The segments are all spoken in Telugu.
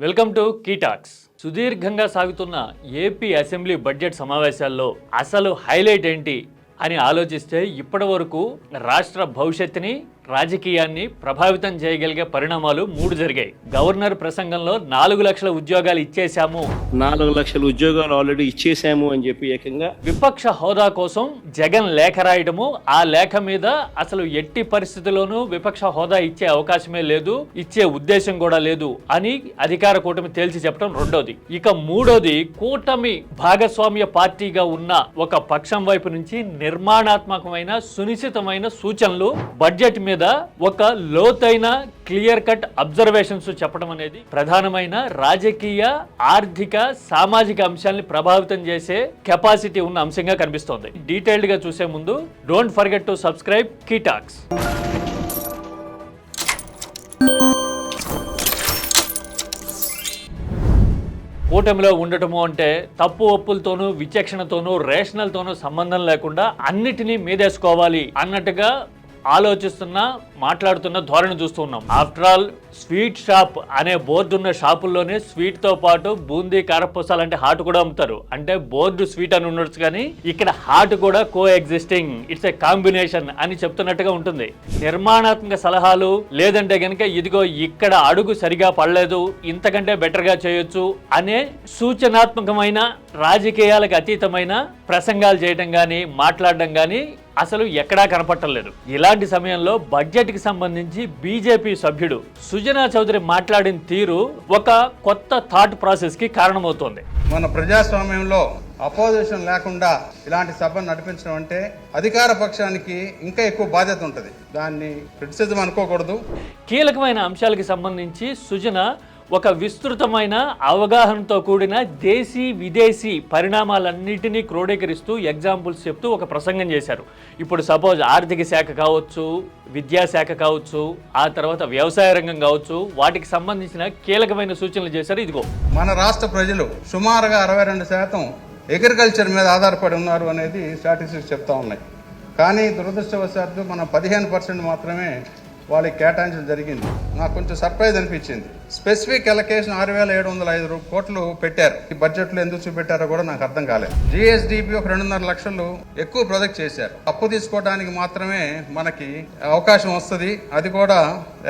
Welcome to key talks. సుదీర్ఘంగా సాగుతున్న ఏపీ అసెంబ్లీ బడ్జెట్ సమావేశాల్లో అసలు హైలైట్ ఏంటి అని ఆలోచిస్తే ఇప్పటి వరకు రాష్ట్ర భవిష్యత్తుని రాజకీయాన్ని ప్రభావితం చేయగలిగే పరిణామాలు 3 జరిగాయి. గవర్నర్ ప్రసంగంలో 4 లక్షల ఉద్యోగాలు ఇచ్చేశాము, 4 లక్షల ఉద్యోగాలు ఆల్రెడీ ఇచ్చేసాము అని చెప్పి ఏకంగా విపక్ష హోదా కోసం జగన్ లేఖ రాయడము, ఆ లేఖ మీద అసలు ఎట్టి పరిస్థితుల్లోనూ విపక్ష హోదా ఇచ్చే అవకాశమే లేదు, ఇచ్చే ఉద్దేశం కూడా లేదు అని అధికార కూటమి తేల్చి చెప్పడం రెండోది. ఇక మూడోది, కూటమి భాగస్వామ్య పార్టీగా ఉన్న ఒక పక్షం వైపు నుంచి నిర్మాణాత్మకమైన సునిశ్చితమైన సూచనలు బడ్జెట్ మీద ఒక లోతైన క్లియర్ కట్ అబ్జర్వేషన్స్ చెప్పడం అనేది ప్రధానమైన రాజకీయ, ఆర్థిక, సామాజిక అంశాలని ప్రభావితం చేసే కెపాసిటీ ఉన్న అంశంగా కనిపిస్తోంది. డీటెయిల్డ్ గా చూసే ముందు don't forget to subscribe Key Talks. కూటమిలో ఉండటము అంటే తప్పు ఒప్పులతోనూ, విచక్షణతోనూ, రేషనల్తోనూ సంబంధం లేకుండా అన్నిటినీ మీదేసుకోవాలి అన్నట్టుగా ఆలోచిస్తున్న, మాట్లాడుతున్న ధోరణి చూస్తూ ఉన్నాం. ఆఫ్టర్ ఆల్ స్వీట్ షాప్ అనే బోర్డు ఉన్న షాపుల్లోనే స్వీట్ తో పాటు బూందీ, కారపూసాలు అంటే హాట్ కూడా అమ్ముతారు. అంటే బోర్డు స్వీట్ అని ఉండొచ్చు కానీ ఇక్కడ హాట్ కూడా కో ఎగ్జిస్టింగ్, ఇట్స్ ఏ కాంబినేషన్ అని చెప్తున్నట్టుగా ఉంటుంది. నిర్మాణాత్మక సలహాలు లేదంటే గనక ఇదిగో ఇక్కడ అడుగు సరిగా పడలేదు, ఇంతకంటే బెటర్ గా చేయొచ్చు అనే సూచనాత్మకమైన, రాజకీయాలకు అతీతమైన ప్రసంగాలు చేయడం కానీ, మాట్లాడడం కానీ అసలు ఎక్కడా కనపట్టలేదు. ఇలాంటి సమయంలో బడ్జెట్ కి సంబంధించి బీజేపీ సభ్యుడు సుజనా చౌదరి మాట్లాడిన తీరు ఒక కొత్త థాట్ ప్రాసెస్ కి కారణమవుతోంది. మన ప్రజాస్వామ్యంలో అపోజిషన్ లేకుండా ఇలాంటి సభను నడిపించడం అంటే అధికార పక్షానికి ఇంకా ఎక్కువ బాధ్యత ఉంటుంది. దాన్ని క్రిటిసిజం అనుకోకూడదు. కీలకమైన అంశాలకు సంబంధించి సుజన ఒక విస్తృతమైన అవగాహనతో కూడిన దేశీ, విదేశీ పరిణామాలన్నిటినీ క్రోడీకరిస్తూ ఎగ్జాంపుల్స్ చెప్తూ ఒక ప్రసంగం చేశారు. ఇప్పుడు సపోజ్ ఆర్థిక శాఖ కావచ్చు, విద్యాశాఖ కావచ్చు, ఆ తర్వాత వ్యవసాయ రంగం కావచ్చు, వాటికి సంబంధించిన కీలకమైన సూచనలు చేశారు. ఇదిగో, మన రాష్ట్ర ప్రజలు సుమారుగా 62% అగ్రికల్చర్ మీద ఆధారపడి ఉన్నారు అనేది స్టాటిస్టిక్స్ చెప్తా ఉన్నాయి. కానీ దురదృష్టవశాత్తు మనం 15% మాత్రమే వాళ్ళకి కేటాయించడం జరిగింది. నాకు కొంచెం సర్ప్రైజ్ అనిపించింది. స్పెసిఫిక్ అలొకేషన్ 6,705 కోట్లు పెట్టారు. ఈ బడ్జెట్లో ఎందుకు చూపెట్టారో కూడా నాకు అర్థం కాలేదు. జిఎస్డిపి ఒక 2.5 లక్షలు ఎక్కువ ప్రొజెక్ట్ చేశారు. అప్పు తీసుకోవడానికి మాత్రమే మనకి అవకాశం వస్తుంది. అది కూడా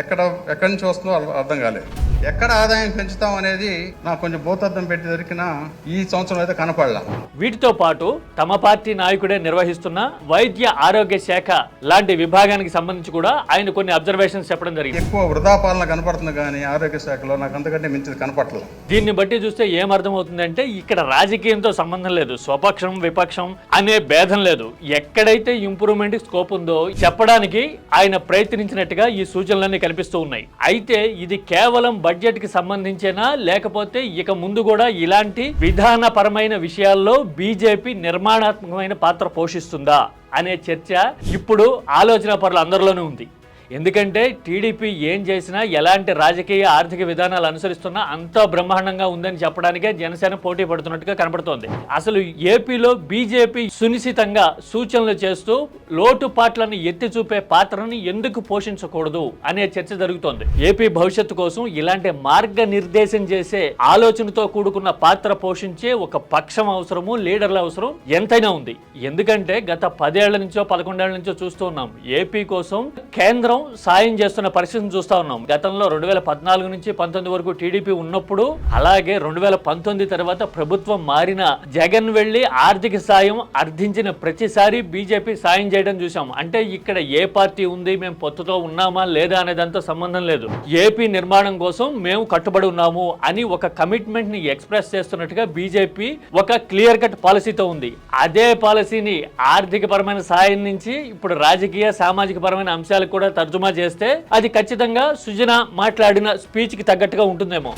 ఎక్కడి నుంచి వస్తుందో అర్థం కాలేదు. ఎక్కడ ఆదాయం పెంచుతాం అనేది నాకు కొంచెం భూతద్దం పెట్టి దొరికినా ఈ సంవత్సరం అయితే కనపడలా. వీటితో పాటు తమ పార్టీ నాయకుడే నిర్వహిస్తున్న వైద్య ఆరోగ్య శాఖ లాంటి విభాగానికి సంబంధించి కూడా ఆయన కొన్ని అబ్జర్వేషన్స్ చెప్పడం జరిగింది. ఎక్కువ వృధా పాలన కనపడుతుంది కానీ ఆరోగ్య శాఖలో నాకు అంతకంటే మించి కనపడలేదు. దీన్ని బట్టి చూస్తే ఏమర్థమవుతుందంటే ఇక్కడ రాజకీయంతో సంబంధం లేదు, స్వపక్షం విపక్షం అనే భేదం లేదు. ఎక్కడైతే ఇంప్రూవ్మెంట్ స్కోప్ ఉందో చెప్పడానికి ఆయన ప్రయత్నించినట్టుగా ఈ సూచనలన్నీ కనిపిస్తూ ఉన్నాయి. అయితే ఇది కేవలం బడ్జెట్ కి సంబంధించేనా, లేకపోతే ఇక ముందు కూడా ఇలాంటి విధానపరమైన విషయాల్లో బీజేపీ నిర్మాణాత్మకమైన పాత్ర పోషిస్తుందా అనే చర్చ ఇప్పుడు ఆలోచన పరులు అందరిలోనూ ఉంది. ఎందుకంటే టీడీపీ ఏం చేసినా, ఎలాంటి రాజకీయ, ఆర్థిక విధానాలు అనుసరిస్తున్నా అంతా బ్రహ్మాండంగా ఉందని చెప్పడానికే జనసేన పోటీ పడుతున్నట్టుగా కనబడుతోంది. అసలు ఏపీలో బీజేపీ సునిశ్చితంగా సూచనలు చేస్తూ లోటుపాట్లను ఎత్తి చూపే పాత్రని ఎందుకు పోషించకూడదు అనే చర్చ జరుగుతోంది. ఏపీ భవిష్యత్తు కోసం ఇలాంటి మార్గనిర్దేశం చేసే ఆలోచనతో కూడుకున్న పాత్ర పోషించే ఒక పక్షం అవసరము, లీడర్ల అవసరం ఎంతైనా ఉంది. ఎందుకంటే గత 10 ఏళ్ల నుంచో 11 ఏళ్ల నుంచో చూస్తూ ఉన్నాం, ఏపీ కోసం కేంద్రం సాయం చేస్తున్న పరిస్థితిని చూస్తా ఉన్నాం. గతంలో 2014 నుంచి 19 వరకు టీడీపీ ఉన్నప్పుడు, అలాగే 2019 తర్వాత ప్రభుత్వం మారిన జగన్ వెళ్లి ఆర్థిక సాయం అర్థించిన ప్రతిసారి బీజేపీ సాయం చేయడం చూసాం. అంటే ఇక్కడ ఏ పార్టీ ఉంది, మేము పొత్తుతో ఉన్నామా లేదా అనేదంతా సంబంధం లేదు. ఏపీ నిర్మాణం కోసం మేము కట్టుబడి ఉన్నాము అని ఒక కమిట్మెంట్ ని ఎక్స్ప్రెస్ చేస్తున్నట్టుగా బీజేపీ ఒక క్లియర్ కట్ పాలసీతో ఉంది. అదే పాలసీని ఆర్థిక పరమైన సాయం నుంచి ఇప్పుడు రాజకీయ, సామాజిక పరమైన అంశాలకు కూడా తర్జుమా చేస్తే అది ఖచ్చితంగా సుజన మాట్లాడిన స్పీచ్ కి తగ్గట్టుగా ఉంటుందేమో.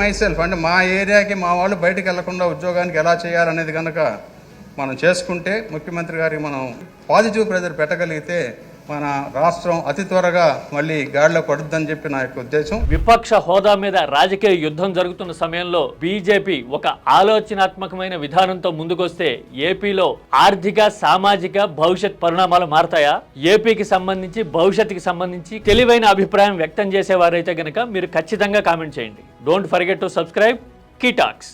మైసెల్ఫ్ అంటే మా ఏరియాకి మా వాళ్ళు బయటకు వెళ్లకుండా ఉద్యోగానికి ఎలా చేయాలనేది కనుక మనం చేసుకుంటే, ముఖ్యమంత్రి గారికి మనం పాజిటివ్ ప్రెజర్ పెట్టగలిగితే మన రాష్ట్రం అతి త్వరగా మళ్ళీ గాడిలో పడుద్దని చెప్పి నా యొక్క ఉద్దేశం. విపక్ష హోదా మీద రాజకీయ యుద్ధం జరుగుతున్న సమయంలో బీజేపీ ఒక ఆలోచనాత్మకమైన విధానంతో ముందుకొస్తే ఏపీలో ఆర్థిక సామాజిక భవిష్యత్ పరిణామాలు మారతాయా? ఏపీకి సంబంధించి భవిష్యత్తుకి సంబంధించి తెలివైన అభిప్రాయం వ్యక్తం చేసేవారైతే గనక మీరు ఖచ్చితంగా కామెంట్ చేయండి. Don't forget to subscribe Key talks.